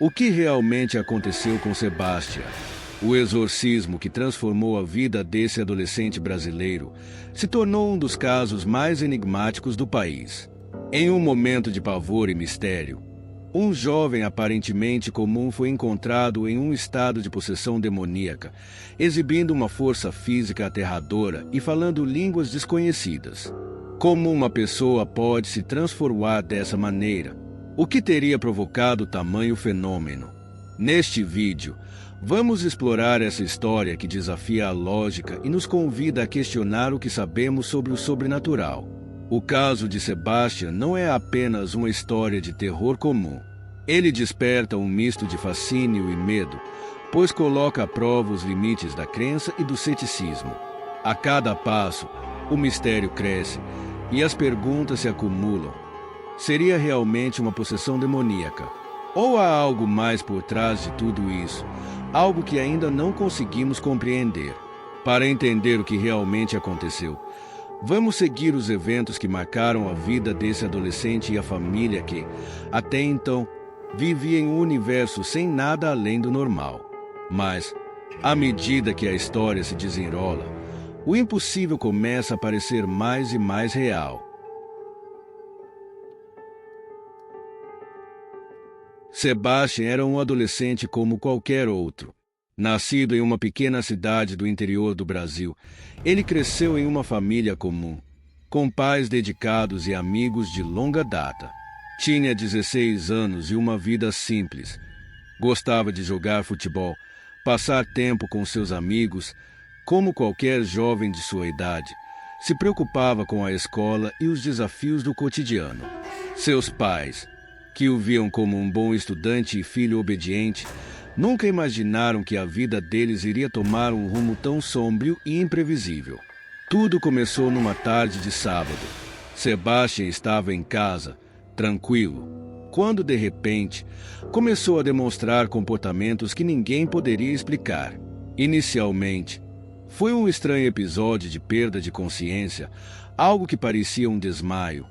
O que realmente aconteceu com Sebastian? O exorcismo que transformou a vida desse adolescente brasileiro se tornou um dos casos mais enigmáticos do país. Em um momento de pavor e mistério, um jovem aparentemente comum foi encontrado em um estado de possessão demoníaca, exibindo uma força física aterradora e falando línguas desconhecidas. Como uma pessoa pode se transformar dessa maneira? O que teria provocado tamanho fenômeno? Neste vídeo, vamos explorar essa história que desafia a lógica e nos convida a questionar o que sabemos sobre o sobrenatural. O caso de Sebastian não é apenas uma história de terror comum. Ele desperta um misto de fascínio e medo, pois coloca à prova os limites da crença e do ceticismo. A cada passo, o mistério cresce e as perguntas se acumulam. Seria realmente uma possessão demoníaca? Ou há algo mais por trás de tudo isso? Algo que ainda não conseguimos compreender. Para entender o que realmente aconteceu, vamos seguir os eventos que marcaram a vida desse adolescente e a família que, até então, vivia em um universo sem nada além do normal. Mas, à medida que a história se desenrola, o impossível começa a parecer mais e mais real. Sebastian era um adolescente como qualquer outro. Nascido em uma pequena cidade do interior do Brasil, ele cresceu em uma família comum, com pais dedicados e amigos de longa data. Tinha 16 anos e uma vida simples. Gostava de jogar futebol, passar tempo com seus amigos. Como qualquer jovem de sua idade, se preocupava com a escola e os desafios do cotidiano. Seus pais, que o viam como um bom estudante e filho obediente, nunca imaginaram que a vida deles iria tomar um rumo tão sombrio e imprevisível. Tudo começou numa tarde de sábado. Sebastian estava em casa, tranquilo, quando de repente começou a demonstrar comportamentos que ninguém poderia explicar. Inicialmente, foi um estranho episódio de perda de consciência, algo que parecia um desmaio,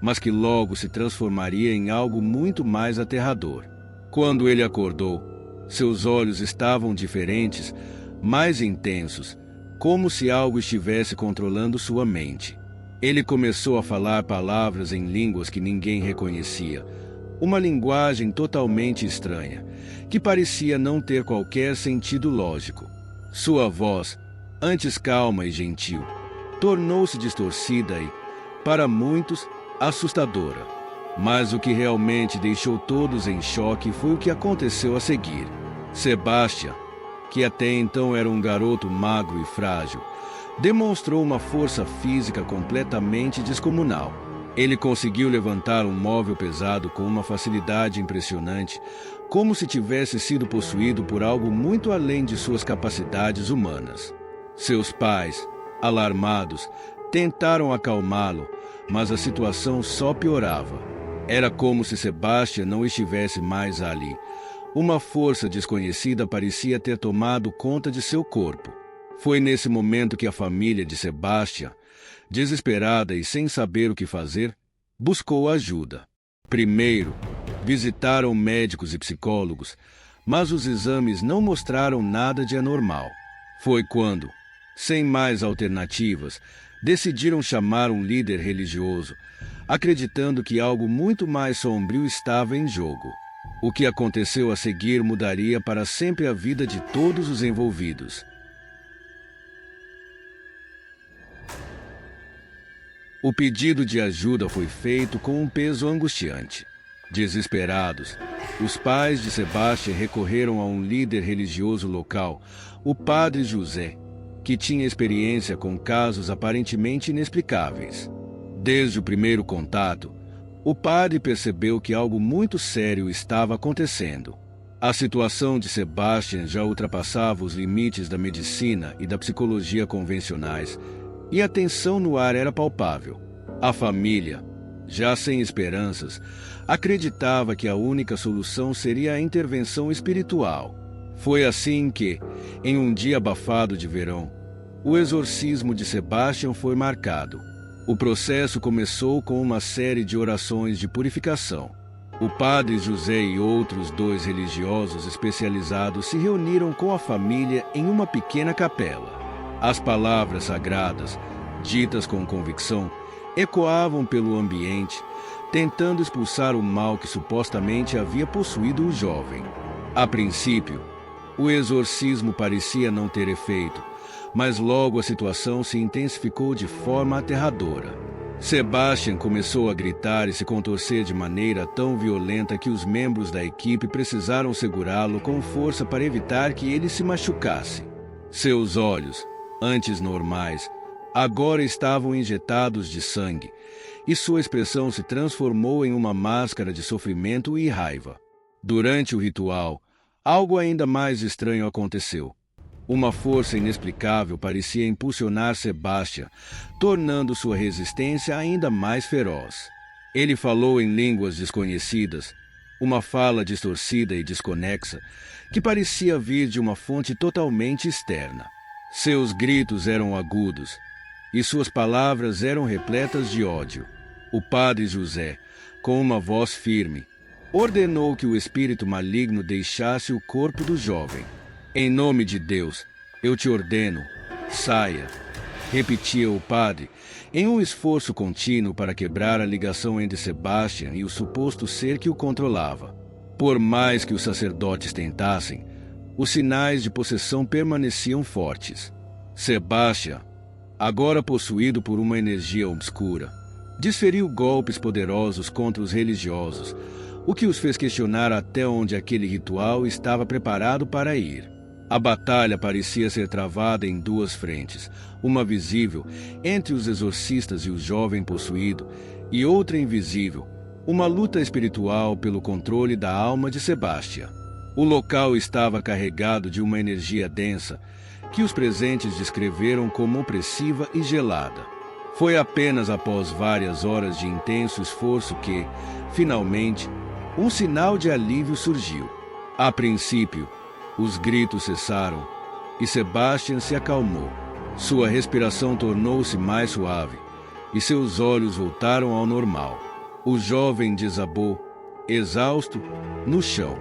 mas que logo se transformaria em algo muito mais aterrador. Quando ele acordou, seus olhos estavam diferentes, mais intensos, como se algo estivesse controlando sua mente. Ele começou a falar palavras em línguas que ninguém reconhecia, uma linguagem totalmente estranha, que parecia não ter qualquer sentido lógico. Sua voz, antes calma e gentil, tornou-se distorcida e, para muitos, assustadora. Mas o que realmente deixou todos em choque foi o que aconteceu a seguir. Sebastian, que até então era um garoto magro e frágil, demonstrou uma força física completamente descomunal. Ele conseguiu levantar um móvel pesado com uma facilidade impressionante, como se tivesse sido possuído por algo muito além de suas capacidades humanas. Seus pais, alarmados, tentaram acalmá-lo, mas a situação só piorava. Era como se Sebastian não estivesse mais ali. Uma força desconhecida parecia ter tomado conta de seu corpo. Foi nesse momento que a família de Sebastian, desesperada e sem saber o que fazer, buscou ajuda. Primeiro, visitaram médicos e psicólogos, mas os exames não mostraram nada de anormal. Foi quando, sem mais alternativas, decidiram chamar um líder religioso, acreditando que algo muito mais sombrio estava em jogo. O que aconteceu a seguir mudaria para sempre a vida de todos os envolvidos. O pedido de ajuda foi feito com um peso angustiante. Desesperados, os pais de Sebastian recorreram a um líder religioso local, o padre José, que tinha experiência com casos aparentemente inexplicáveis. Desde o primeiro contato, o padre percebeu que algo muito sério estava acontecendo. A situação de Sebastian já ultrapassava os limites da medicina e da psicologia convencionais, e a tensão no ar era palpável. A família, já sem esperanças, acreditava que a única solução seria a intervenção espiritual. Foi assim que, em um dia abafado de verão, o exorcismo de Sebastian foi marcado. O processo começou com uma série de orações de purificação. O padre José e outros 2 religiosos especializados se reuniram com a família em uma pequena capela. As palavras sagradas, ditas com convicção, ecoavam pelo ambiente, tentando expulsar o mal que supostamente havia possuído o jovem. A princípio, o exorcismo parecia não ter efeito, mas logo a situação se intensificou de forma aterradora. Sebastian começou a gritar e se contorcer de maneira tão violenta que os membros da equipe precisaram segurá-lo com força para evitar que ele se machucasse. Seus olhos, antes normais, agora estavam injetados de sangue, e sua expressão se transformou em uma máscara de sofrimento e raiva. Durante o ritual, algo ainda mais estranho aconteceu. Uma força inexplicável parecia impulsionar Sebastian, tornando sua resistência ainda mais feroz. Ele falou em línguas desconhecidas, uma fala distorcida e desconexa, que parecia vir de uma fonte totalmente externa. Seus gritos eram agudos, e suas palavras eram repletas de ódio. O padre José, com uma voz firme, ordenou que o espírito maligno deixasse o corpo do jovem. Em nome de Deus, eu te ordeno, saia, repetia o padre, em um esforço contínuo para quebrar a ligação entre Sebastian e o suposto ser que o controlava. Por mais que os sacerdotes tentassem, os sinais de possessão permaneciam fortes. Sebastian, agora possuído por uma energia obscura, desferiu golpes poderosos contra os religiosos, o que os fez questionar até onde aquele ritual estava preparado para ir. A batalha parecia ser travada em 2 frentes, uma visível entre os exorcistas e o jovem possuído, e outra invisível, uma luta espiritual pelo controle da alma de Sebastian. O local estava carregado de uma energia densa, que os presentes descreveram como opressiva e gelada. Foi apenas após várias horas de intenso esforço que, finalmente, um sinal de alívio surgiu. A princípio, os gritos cessaram e Sebastian se acalmou. Sua respiração tornou-se mais suave e seus olhos voltaram ao normal. O jovem desabou, exausto, no chão.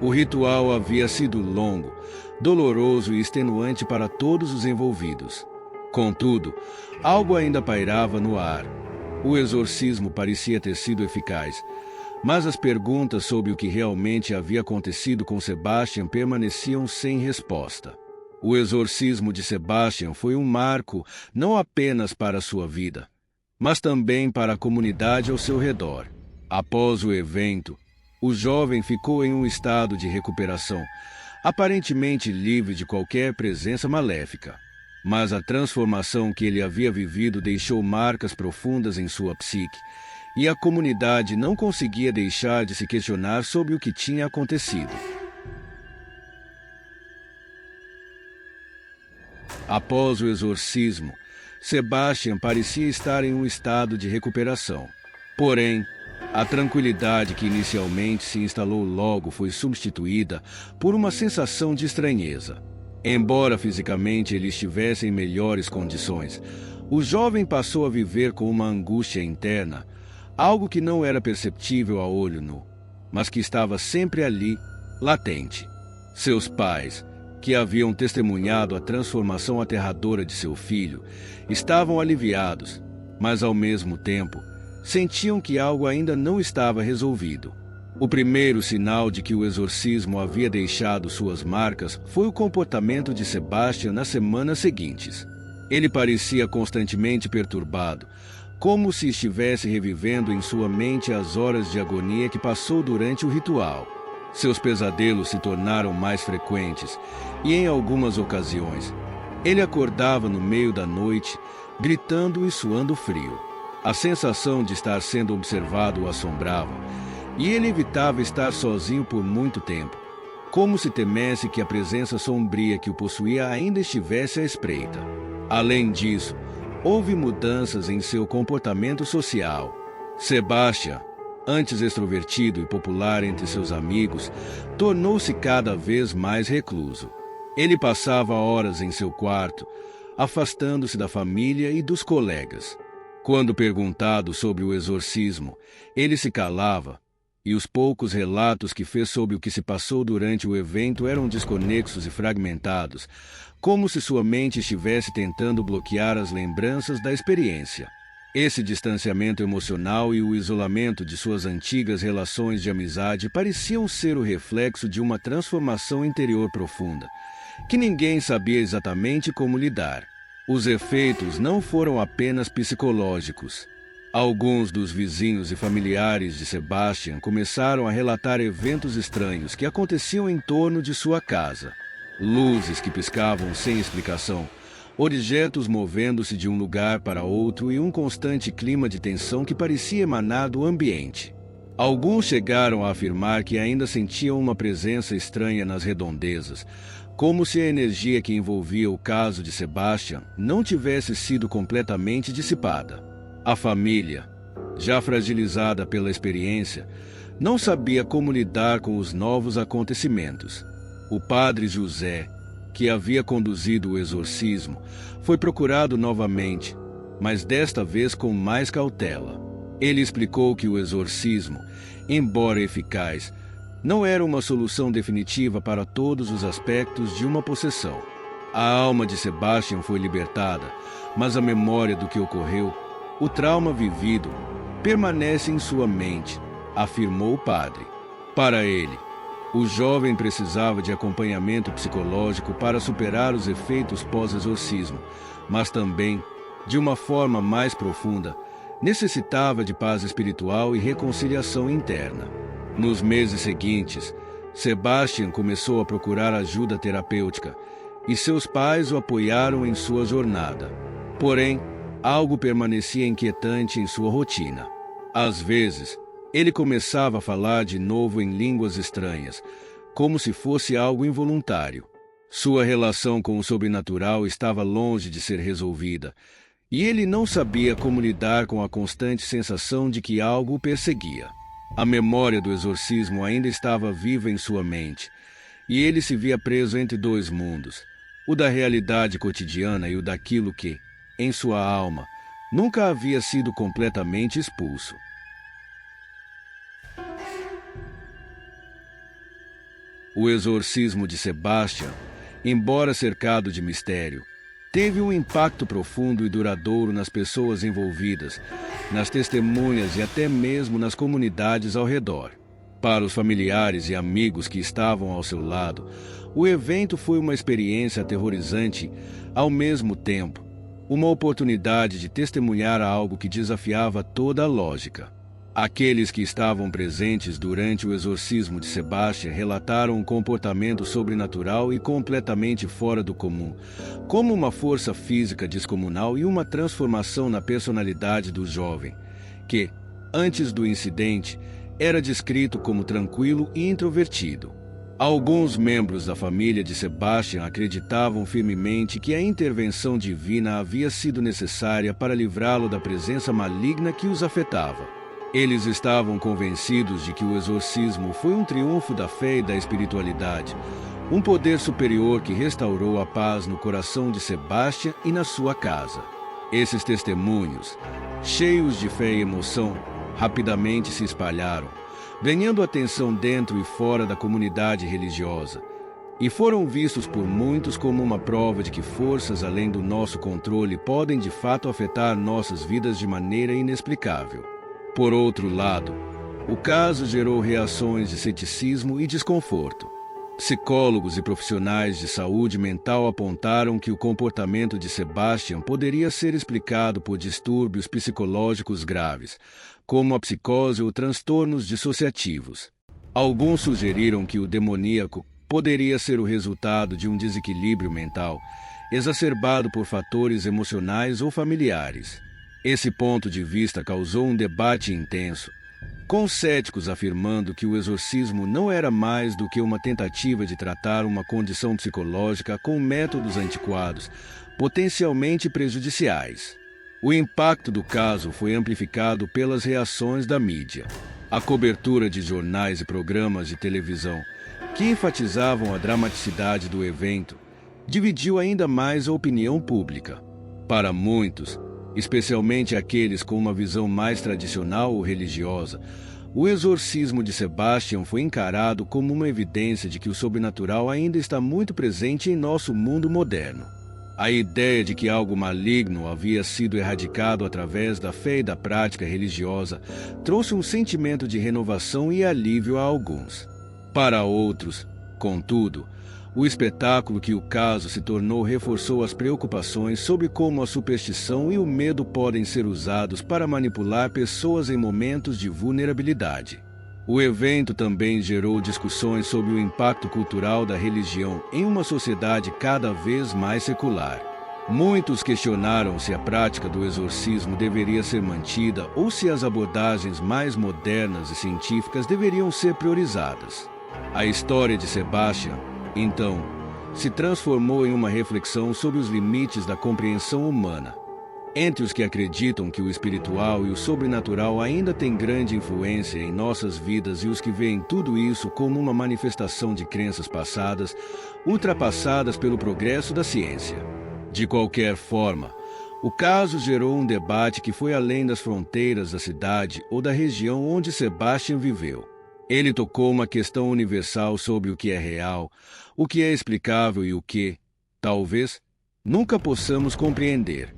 O ritual havia sido longo, doloroso e extenuante para todos os envolvidos. Contudo, algo ainda pairava no ar. O exorcismo parecia ter sido eficaz, mas as perguntas sobre o que realmente havia acontecido com Sebastian permaneciam sem resposta. O exorcismo de Sebastian foi um marco não apenas para sua vida, mas também para a comunidade ao seu redor. Após o evento, o jovem ficou em um estado de recuperação, aparentemente livre de qualquer presença maléfica. Mas a transformação que ele havia vivido deixou marcas profundas em sua psique, e a comunidade não conseguia deixar de se questionar sobre o que tinha acontecido. Após o exorcismo, Sebastian parecia estar em um estado de recuperação. Porém, a tranquilidade que inicialmente se instalou logo foi substituída por uma sensação de estranheza. Embora fisicamente ele estivesse em melhores condições, o jovem passou a viver com uma angústia interna, algo que não era perceptível a olho nu, mas que estava sempre ali, latente. Seus pais, que haviam testemunhado a transformação aterradora de seu filho, estavam aliviados, mas ao mesmo tempo sentiam que algo ainda não estava resolvido. O primeiro sinal de que o exorcismo havia deixado suas marcas foi o comportamento de Sebastian nas semanas seguintes. Ele parecia constantemente perturbado, como se estivesse revivendo em sua mente as horas de agonia que passou durante o ritual. Seus pesadelos se tornaram mais frequentes e, em algumas ocasiões, ele acordava no meio da noite, gritando e suando frio. A sensação de estar sendo observado o assombrava, e ele evitava estar sozinho por muito tempo, como se temesse que a presença sombria que o possuía ainda estivesse à espreita. Além disso, houve mudanças em seu comportamento social. Sebastian, antes extrovertido e popular entre seus amigos, tornou-se cada vez mais recluso. Ele passava horas em seu quarto, afastando-se da família e dos colegas. Quando perguntado sobre o exorcismo, ele se calava e os poucos relatos que fez sobre o que se passou durante o evento eram desconexos e fragmentados, como se sua mente estivesse tentando bloquear as lembranças da experiência. Esse distanciamento emocional e o isolamento de suas antigas relações de amizade pareciam ser o reflexo de uma transformação interior profunda, que ninguém sabia exatamente como lidar. Os efeitos não foram apenas psicológicos. Alguns dos vizinhos e familiares de Sebastian começaram a relatar eventos estranhos que aconteciam em torno de sua casa. Luzes que piscavam sem explicação, objetos movendo-se de um lugar para outro e um constante clima de tensão que parecia emanar do ambiente. Alguns chegaram a afirmar que ainda sentiam uma presença estranha nas redondezas, como se a energia que envolvia o caso de Sebastian não tivesse sido completamente dissipada. A família, já fragilizada pela experiência, não sabia como lidar com os novos acontecimentos. O padre José, que havia conduzido o exorcismo, foi procurado novamente, mas desta vez com mais cautela. Ele explicou que o exorcismo, embora eficaz, não era uma solução definitiva para todos os aspectos de uma possessão. A alma de Sebastian foi libertada, mas a memória do que ocorreu, o trauma vivido, permanece em sua mente, afirmou o padre. Para ele, o jovem precisava de acompanhamento psicológico para superar os efeitos pós-exorcismo, mas também, de uma forma mais profunda, necessitava de paz espiritual e reconciliação interna. Nos meses seguintes, Sebastian começou a procurar ajuda terapêutica e seus pais o apoiaram em sua jornada. Porém, algo permanecia inquietante em sua rotina. Às vezes, ele começava a falar de novo em línguas estranhas, como se fosse algo involuntário. Sua relação com o sobrenatural estava longe de ser resolvida, e ele não sabia como lidar com a constante sensação de que algo o perseguia. A memória do exorcismo ainda estava viva em sua mente, e ele se via preso entre dois mundos, o da realidade cotidiana e o daquilo que, em sua alma, nunca havia sido completamente expulso. O exorcismo de Sebastian, embora cercado de mistério, teve um impacto profundo e duradouro nas pessoas envolvidas, nas testemunhas e até mesmo nas comunidades ao redor. Para os familiares e amigos que estavam ao seu lado, o evento foi uma experiência aterrorizante, ao mesmo tempo, uma oportunidade de testemunhar algo que desafiava toda a lógica. Aqueles que estavam presentes durante o exorcismo de Sebastian relataram um comportamento sobrenatural e completamente fora do comum, como uma força física descomunal e uma transformação na personalidade do jovem, que, antes do incidente, era descrito como tranquilo e introvertido. Alguns membros da família de Sebastian acreditavam firmemente que a intervenção divina havia sido necessária para livrá-lo da presença maligna que os afetava. Eles estavam convencidos de que o exorcismo foi um triunfo da fé e da espiritualidade, um poder superior que restaurou a paz no coração de Sebastian e na sua casa. Esses testemunhos, cheios de fé e emoção, rapidamente se espalharam, ganhando atenção dentro e fora da comunidade religiosa, e foram vistos por muitos como uma prova de que forças além do nosso controle podem de fato afetar nossas vidas de maneira inexplicável. Por outro lado, o caso gerou reações de ceticismo e desconforto. Psicólogos e profissionais de saúde mental apontaram que o comportamento de Sebastian poderia ser explicado por distúrbios psicológicos graves, como a psicose ou transtornos dissociativos. Alguns sugeriram que o demoníaco poderia ser o resultado de um desequilíbrio mental, exacerbado por fatores emocionais ou familiares. Esse ponto de vista causou um debate intenso, com céticos afirmando que o exorcismo não era mais do que uma tentativa de tratar uma condição psicológica com métodos antiquados, potencialmente prejudiciais. O impacto do caso foi amplificado pelas reações da mídia. A cobertura de jornais e programas de televisão, que enfatizavam a dramaticidade do evento, dividiu ainda mais a opinião pública. Para muitos, especialmente aqueles com uma visão mais tradicional ou religiosa, O exorcismo de Sebastian foi encarado como uma evidência de que o sobrenatural ainda está muito presente em nosso mundo moderno. A ideia de que algo maligno havia sido erradicado através da fé e da prática religiosa trouxe um sentimento de renovação e alívio a alguns. Para outros, contudo, o espetáculo que o caso se tornou reforçou as preocupações sobre como a superstição e o medo podem ser usados para manipular pessoas em momentos de vulnerabilidade. O evento também gerou discussões sobre o impacto cultural da religião em uma sociedade cada vez mais secular. Muitos questionaram se a prática do exorcismo deveria ser mantida ou se as abordagens mais modernas e científicas deveriam ser priorizadas. A história de Sebastian, então, se transformou em uma reflexão sobre os limites da compreensão humana. Entre os que acreditam que o espiritual e o sobrenatural ainda têm grande influência em nossas vidas e os que veem tudo isso como uma manifestação de crenças passadas, ultrapassadas pelo progresso da ciência. De qualquer forma, o caso gerou um debate que foi além das fronteiras da cidade ou da região onde Sebastian viveu. Ele tocou uma questão universal sobre o que é real, o que é explicável e o que, talvez, nunca possamos compreender.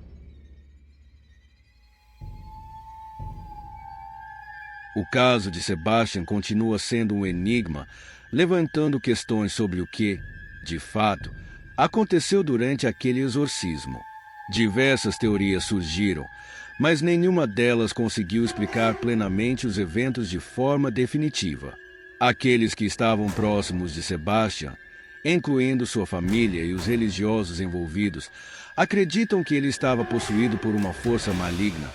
O caso de Sebastian continua sendo um enigma, levantando questões sobre o que, de fato, aconteceu durante aquele exorcismo. Diversas teorias surgiram, mas nenhuma delas conseguiu explicar plenamente os eventos de forma definitiva. Aqueles que estavam próximos de Sebastian, incluindo sua família e os religiosos envolvidos, acreditam que ele estava possuído por uma força maligna,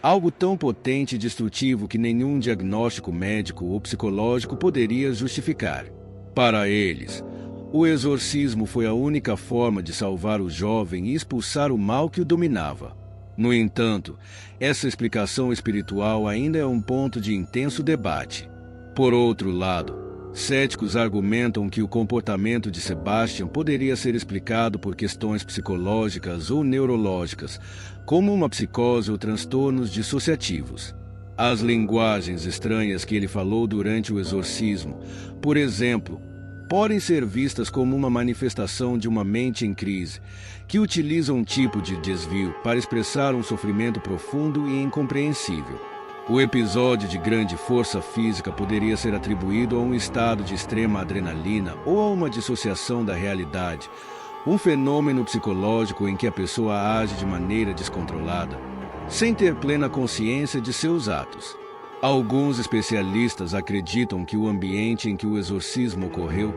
algo tão potente e destrutivo que nenhum diagnóstico médico ou psicológico poderia justificar. Para eles, o exorcismo foi a única forma de salvar o jovem e expulsar o mal que o dominava. No entanto, essa explicação espiritual ainda é um ponto de intenso debate. Por outro lado, céticos argumentam que o comportamento de Sebastian poderia ser explicado por questões psicológicas ou neurológicas, como uma psicose ou transtornos dissociativos. As linguagens estranhas que ele falou durante o exorcismo, por exemplo, podem ser vistas como uma manifestação de uma mente em crise, que utiliza um tipo de desvio para expressar um sofrimento profundo e incompreensível. O episódio de grande força física poderia ser atribuído a um estado de extrema adrenalina ou a uma dissociação da realidade, um fenômeno psicológico em que a pessoa age de maneira descontrolada, sem ter plena consciência de seus atos. Alguns especialistas acreditam que o ambiente em que o exorcismo ocorreu,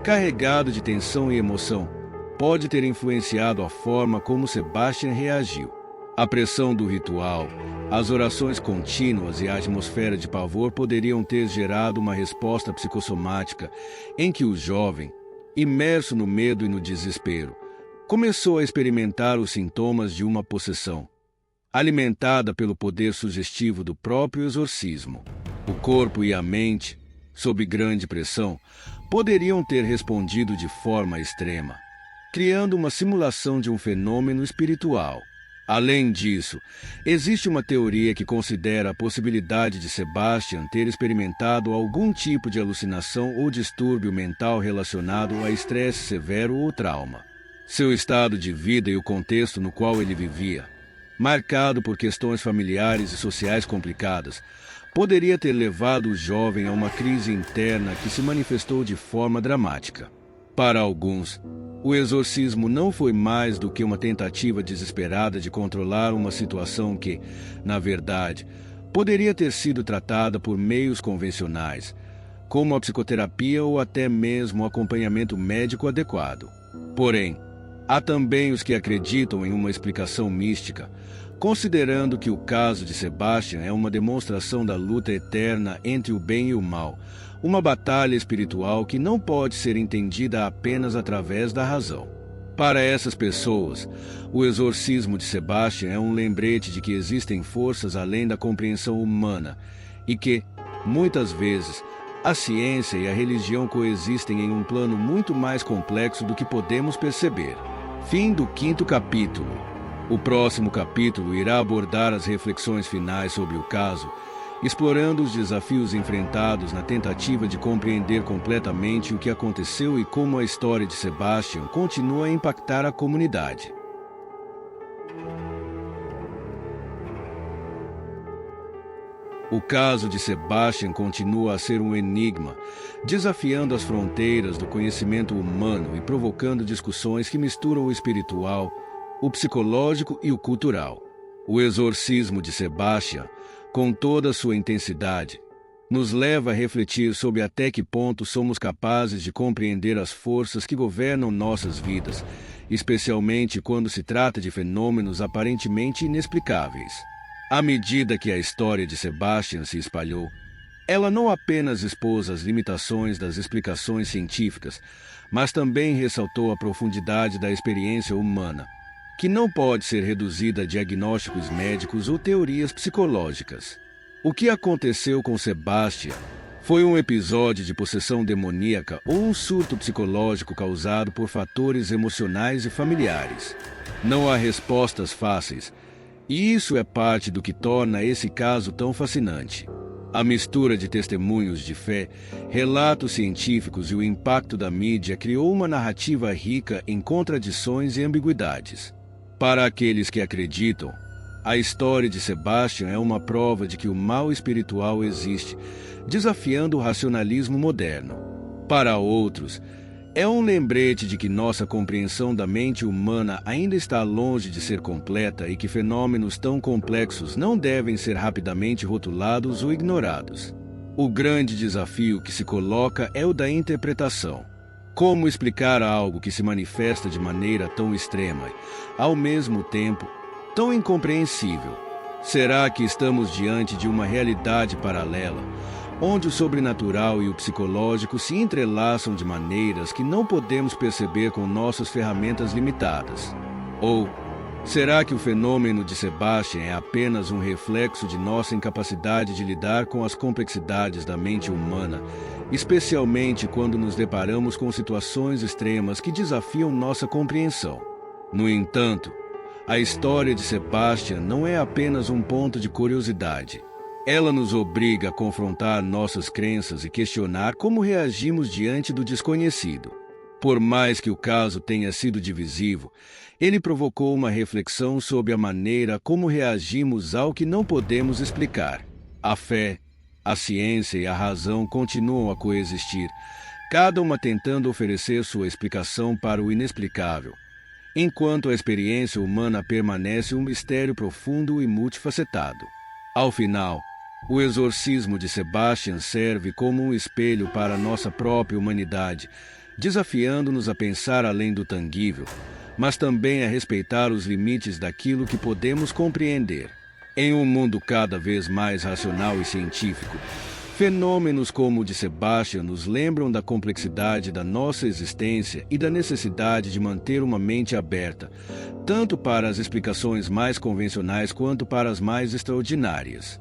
carregado de tensão e emoção, pode ter influenciado a forma como Sebastian reagiu. A pressão do ritual, as orações contínuas e a atmosfera de pavor poderiam ter gerado uma resposta psicossomática em que o jovem, imerso no medo e no desespero, começou a experimentar os sintomas de uma possessão, alimentada pelo poder sugestivo do próprio exorcismo. O corpo e a mente, sob grande pressão, poderiam ter respondido de forma extrema, criando uma simulação de um fenômeno espiritual. Além disso, existe uma teoria que considera a possibilidade de Sebastian ter experimentado algum tipo de alucinação ou distúrbio mental relacionado a estresse severo ou trauma. Seu estado de vida e o contexto no qual ele vivia, marcado por questões familiares e sociais complicadas, poderia ter levado o jovem a uma crise interna que se manifestou de forma dramática. Para alguns, o exorcismo não foi mais do que uma tentativa desesperada de controlar uma situação que, na verdade, poderia ter sido tratada por meios convencionais, como a psicoterapia ou até mesmo o acompanhamento médico adequado. Porém, há também os que acreditam em uma explicação mística, considerando que o caso de Sebastian é uma demonstração da luta eterna entre o bem e o mal, uma batalha espiritual que não pode ser entendida apenas através da razão. Para essas pessoas, o exorcismo de Sebastian é um lembrete de que existem forças além da compreensão humana e que, muitas vezes, a ciência e a religião coexistem em um plano muito mais complexo do que podemos perceber. Fim do 5º capítulo. O próximo capítulo irá abordar as reflexões finais sobre o caso explorando os desafios enfrentados na tentativa de compreender completamente o que aconteceu e como a história de Sebastian continua a impactar a comunidade. O caso de Sebastian continua a ser um enigma, desafiando as fronteiras do conhecimento humano e provocando discussões que misturam o espiritual, o psicológico e o cultural. O exorcismo de Sebastian, com toda a sua intensidade, nos leva a refletir sobre até que ponto somos capazes de compreender as forças que governam nossas vidas, especialmente quando se trata de fenômenos aparentemente inexplicáveis. À medida que a história de Sebastian se espalhou, ela não apenas expôs as limitações das explicações científicas, mas também ressaltou a profundidade da experiência humana, que não pode ser reduzida a diagnósticos médicos ou teorias psicológicas. O que aconteceu com Sebastian foi um episódio de possessão demoníaca ou um surto psicológico causado por fatores emocionais e familiares. Não há respostas fáceis, e isso é parte do que torna esse caso tão fascinante. A mistura de testemunhos de fé, relatos científicos e o impacto da mídia criou uma narrativa rica em contradições e ambiguidades. Para aqueles que acreditam, a história de Sebastian é uma prova de que o mal espiritual existe, desafiando o racionalismo moderno. Para outros, é um lembrete de que nossa compreensão da mente humana ainda está longe de ser completa e que fenômenos tão complexos não devem ser rapidamente rotulados ou ignorados. O grande desafio que se coloca é o da interpretação. Como explicar algo que se manifesta de maneira tão extrema e, ao mesmo tempo, tão incompreensível? Será que estamos diante de uma realidade paralela, onde o sobrenatural e o psicológico se entrelaçam de maneiras que não podemos perceber com nossas ferramentas limitadas? Ou será que o fenômeno de Sebastian é apenas um reflexo de nossa incapacidade de lidar com as complexidades da mente humana, especialmente quando nos deparamos com situações extremas que desafiam nossa compreensão? No entanto, a história de Sebastian não é apenas um ponto de curiosidade. Ela nos obriga a confrontar nossas crenças e questionar como reagimos diante do desconhecido. Por mais que o caso tenha sido divisivo, ele provocou uma reflexão sobre a maneira como reagimos ao que não podemos explicar. A fé, a ciência e a razão continuam a coexistir, cada uma tentando oferecer sua explicação para o inexplicável, enquanto a experiência humana permanece um mistério profundo e multifacetado. Ao final, o exorcismo de Sebastian serve como um espelho para a nossa própria humanidade, desafiando-nos a pensar além do tangível, mas também a respeitar os limites daquilo que podemos compreender. Em um mundo cada vez mais racional e científico, fenômenos como o de Sebastian nos lembram da complexidade da nossa existência e da necessidade de manter uma mente aberta, tanto para as explicações mais convencionais quanto para as mais extraordinárias.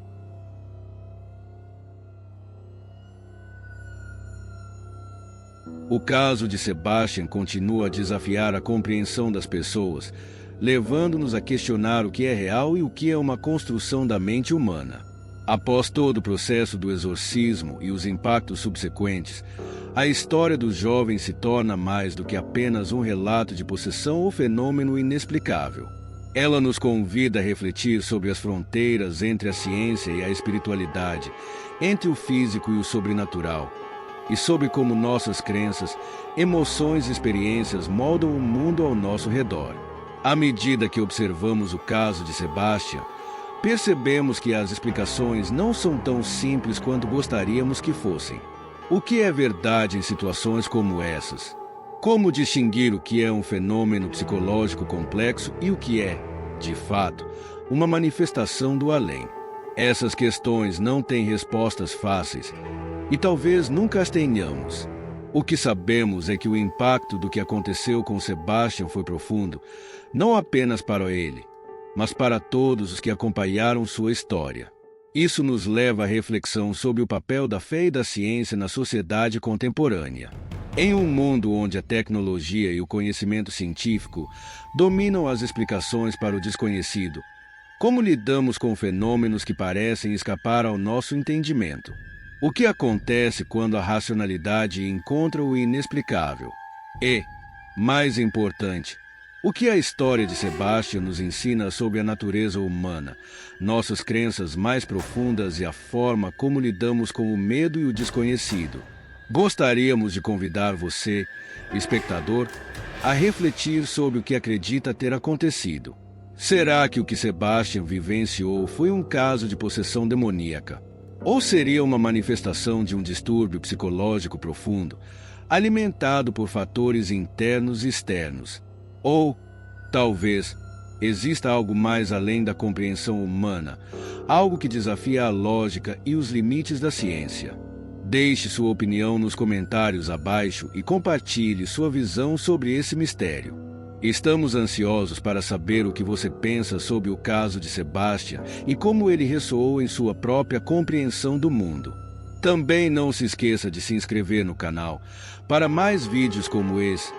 O caso de Sebastian continua a desafiar a compreensão das pessoas, levando-nos a questionar o que é real e o que é uma construção da mente humana. Após todo o processo do exorcismo e os impactos subsequentes, a história dos jovens se torna mais do que apenas um relato de possessão ou fenômeno inexplicável. Ela nos convida a refletir sobre as fronteiras entre a ciência e a espiritualidade, entre o físico e o sobrenatural, e sobre como nossas crenças, emoções e experiências moldam o mundo ao nosso redor. À medida que observamos o caso de Sebastian, percebemos que as explicações não são tão simples quanto gostaríamos que fossem. O que é verdade em situações como essas? Como distinguir o que é um fenômeno psicológico complexo e o que é, de fato, uma manifestação do além? Essas questões não têm respostas fáceis e talvez nunca as tenhamos. O que sabemos é que o impacto do que aconteceu com Sebastian foi profundo, não apenas para ele, mas para todos os que acompanharam sua história. Isso nos leva à reflexão sobre o papel da fé e da ciência na sociedade contemporânea. Em um mundo onde a tecnologia e o conhecimento científico dominam as explicações para o desconhecido, Como lidamos com fenômenos que parecem escapar ao nosso entendimento? O que acontece quando a racionalidade encontra o inexplicável? E, mais importante, o que a história de Sebastião nos ensina sobre a natureza humana, nossas crenças mais profundas e a forma como lidamos com o medo e o desconhecido? Gostaríamos de convidar você, espectador, a refletir sobre o que acredita ter acontecido. Será que o que Sebastião vivenciou foi um caso de possessão demoníaca? Ou seria uma manifestação de um distúrbio psicológico profundo, alimentado por fatores internos e externos? Ou, talvez, exista algo mais além da compreensão humana, algo que desafia a lógica e os limites da ciência? Deixe sua opinião nos comentários abaixo e compartilhe sua visão sobre esse mistério. Estamos ansiosos para saber o que você pensa sobre o caso de Sebastião e como ele ressoou em sua própria compreensão do mundo. Também não se esqueça de se inscrever no canal para mais vídeos como esse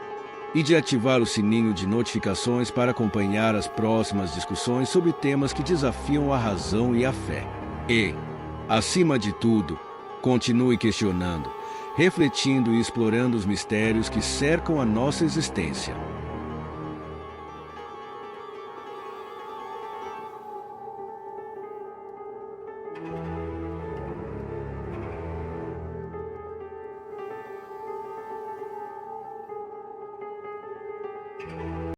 e de ativar o sininho de notificações para acompanhar as próximas discussões sobre temas que desafiam a razão e a fé. E, acima de tudo, continue questionando, refletindo e explorando os mistérios que cercam a nossa existência.